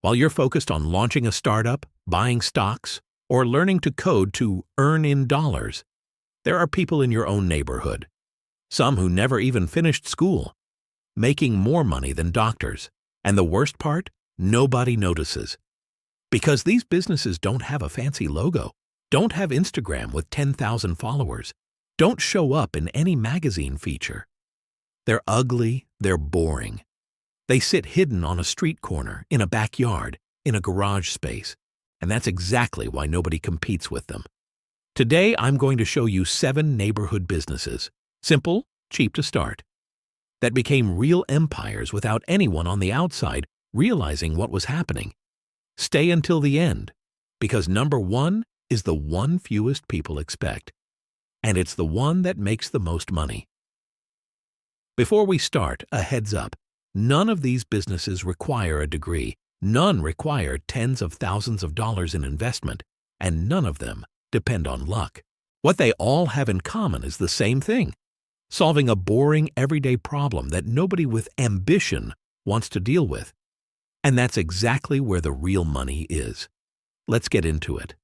While you're focused on launching a startup, buying stocks, or learning to code to earn in dollars, there are people in your own neighborhood, some who never even finished school, making more money than doctors. And the worst part? Nobody notices. Because these businesses don't have a fancy logo, don't have Instagram with 10,000 followers, don't show up in any magazine feature. They're ugly, they're boring. They sit hidden on a street corner, in a backyard, in a garage space, and that's exactly why nobody competes with them. Today, I'm going to show you 7 neighborhood businesses, simple, cheap to start, that became real empires without anyone on the outside realizing what was happening. Stay until the end, because number 1 is the one fewest people expect, and it's the one that makes the most money. Before we start, a heads up. None of these businesses require a degree, none require tens of thousands of dollars in investment, and none of them depend on luck. What they all have in common is the same thing: solving a boring everyday problem that nobody with ambition wants to deal with. And that's exactly where the real money is. Let's get into it.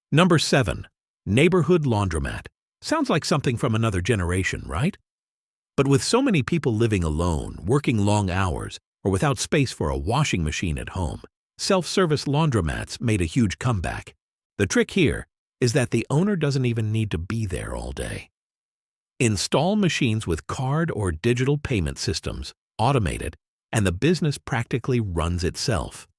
Number 7. Neighborhood laundromat. Sounds like something from another generation, right? But with so many people living alone, working long hours, or without space for a washing machine at home, self-service laundromats made a huge comeback. The trick here is that the owner doesn't even need to be there all day. Install machines with card or digital payment systems, automate it, and the business practically runs itself.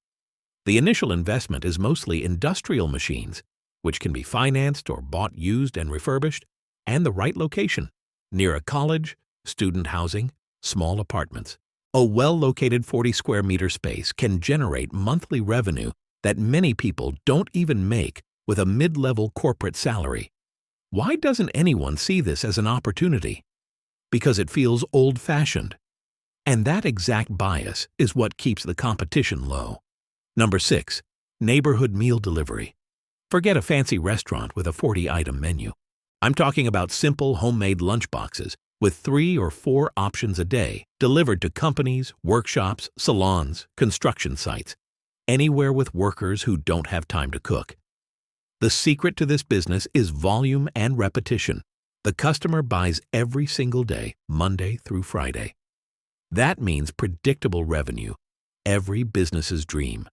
The initial investment is mostly industrial machines, which can be financed or bought used and refurbished, and the right location, near a college, student housing, small apartments. A well-located 40-square-meter space can generate monthly revenue that many people don't even make with a mid-level corporate salary. Why doesn't anyone see this as an opportunity? Because it feels old-fashioned. And that exact bias is what keeps the competition low. Number 6. Neighborhood meal delivery. Forget a fancy restaurant with a 40-item menu. I'm talking about simple homemade lunchboxes with 3 or 4 options a day, delivered to companies, workshops, salons, construction sites, anywhere with workers who don't have time to cook. The secret to this business is volume and repetition. The customer buys every single day, Monday through Friday. That means predictable revenue, every business's dream.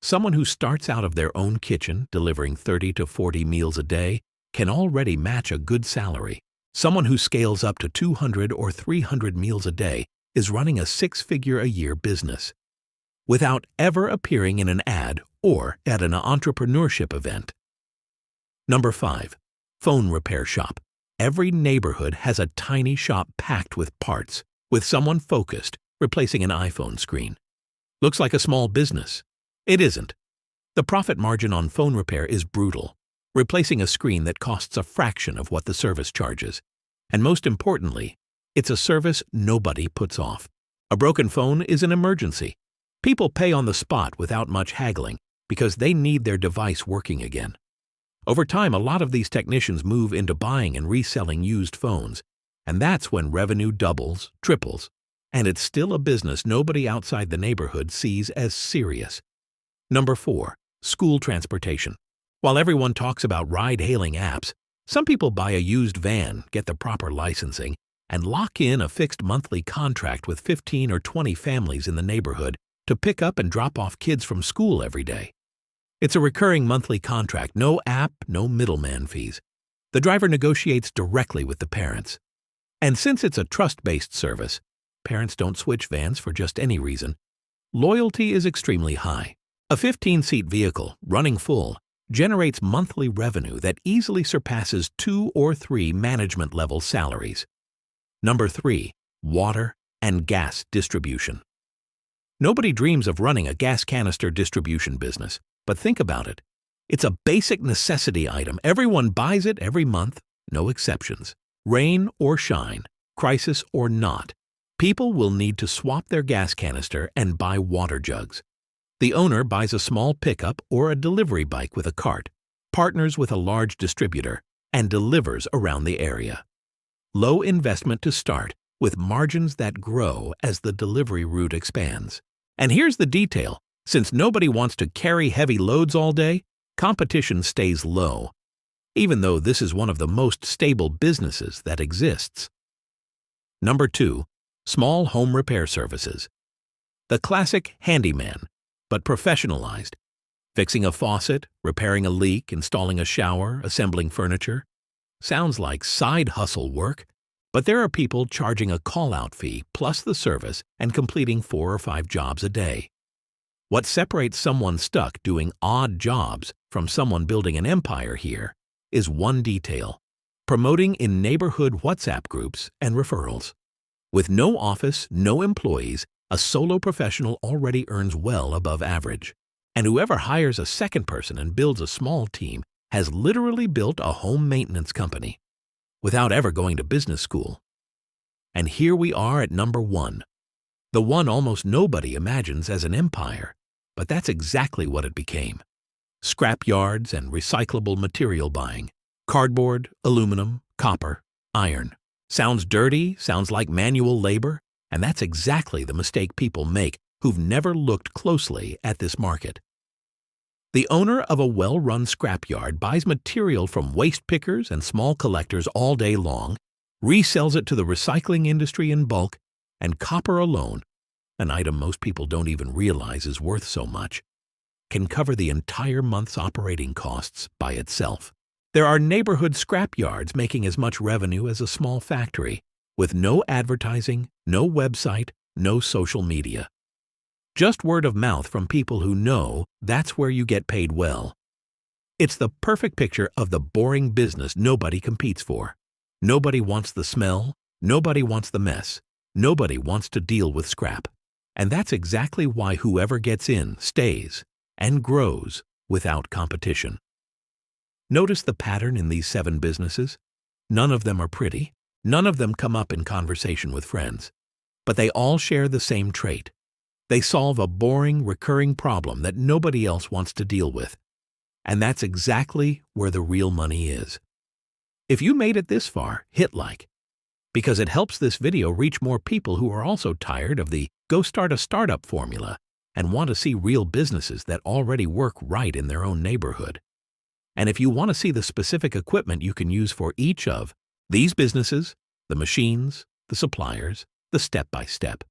Someone who starts out of their own kitchen, delivering 30 to 40 meals a day, can already match a good salary. Someone who scales up to 200 or 300 meals a day is running a 6-figure-a-year business, without ever appearing in an ad or at an entrepreneurship event. Number 5. Phone repair shop. Every neighborhood has a tiny shop packed with parts, with someone focused, replacing an iPhone screen. Looks like a small business. It isn't. The profit margin on phone repair is brutal, replacing a screen that costs a fraction of what the service charges. And most importantly, it's a service nobody puts off. A broken phone is an emergency. People pay on the spot without much haggling because they need their device working again. Over time, a lot of these technicians move into buying and reselling used phones, and that's when revenue doubles, triples, and it's still a business nobody outside the neighborhood sees as serious. Number 4. School transportation. While everyone talks about ride-hailing apps, some people buy a used van, get the proper licensing, and lock in a fixed monthly contract with 15 or 20 families in the neighborhood to pick up and drop off kids from school every day. It's a recurring monthly contract, no app, no middleman fees. The driver negotiates directly with the parents. And since it's a trust-based service, parents don't switch vans for just any reason. Loyalty is extremely high. A 15-seat vehicle, running full, generates monthly revenue that easily surpasses 2 or 3 management-level salaries. Number 3. Water and gas distribution. Nobody dreams of running a gas canister distribution business, but think about it. It's a basic necessity item. Everyone buys it every month, no exceptions. Rain or shine, crisis or not, people will need to swap their gas canister and buy water jugs. The owner buys a small pickup or a delivery bike with a cart, partners with a large distributor, and delivers around the area. Low investment to start, with margins that grow as the delivery route expands. And here's the detail. Since nobody wants to carry heavy loads all day, competition stays low, even though this is one of the most stable businesses that exists. Number 2. Small home repair services. The classic handyman, but professionalized. Fixing a faucet, repairing a leak, installing a shower, assembling furniture. Sounds like side hustle work, but there are people charging a call-out fee plus the service and completing 4 or 5 jobs a day. What separates someone stuck doing odd jobs from someone building an empire here is one detail: promoting in neighborhood WhatsApp groups and referrals. With no office, no employees, a solo professional already earns well above average. And whoever hires a second person and builds a small team has literally built a home maintenance company without ever going to business school. And here we are at number 1, the one almost nobody imagines as an empire, but that's exactly what it became. Scrap yards and recyclable material buying. Cardboard, aluminum, copper, iron. Sounds dirty, sounds like manual labor, and that's exactly the mistake people make who've never looked closely at this market. The owner of a well-run scrapyard buys material from waste pickers and small collectors all day long, resells it to the recycling industry in bulk, and copper alone, an item most people don't even realize is worth so much, can cover the entire month's operating costs by itself. There are neighborhood scrapyards making as much revenue as a small factory, with no advertising, no website, no social media. Just word of mouth from people who know that's where you get paid well. It's the perfect picture of the boring business nobody competes for. Nobody wants the smell, nobody wants the mess, nobody wants to deal with scrap. And that's exactly why whoever gets in stays and grows without competition. Notice the pattern in these 7 businesses. None of them are pretty. None of them come up in conversation with friends. But they all share the same trait. They solve a boring, recurring problem that nobody else wants to deal with. And that's exactly where the real money is. If you made it this far, hit like, because it helps this video reach more people who are also tired of the go start a startup formula and want to see real businesses that already work right in their own neighborhood. And if you want to see the specific equipment you can use for each of these businesses, the machines, the suppliers, the step-by-step,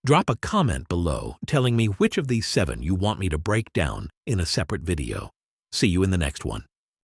drop a comment below telling me which of these 7 you want me to break down in a separate video. See you in the next one.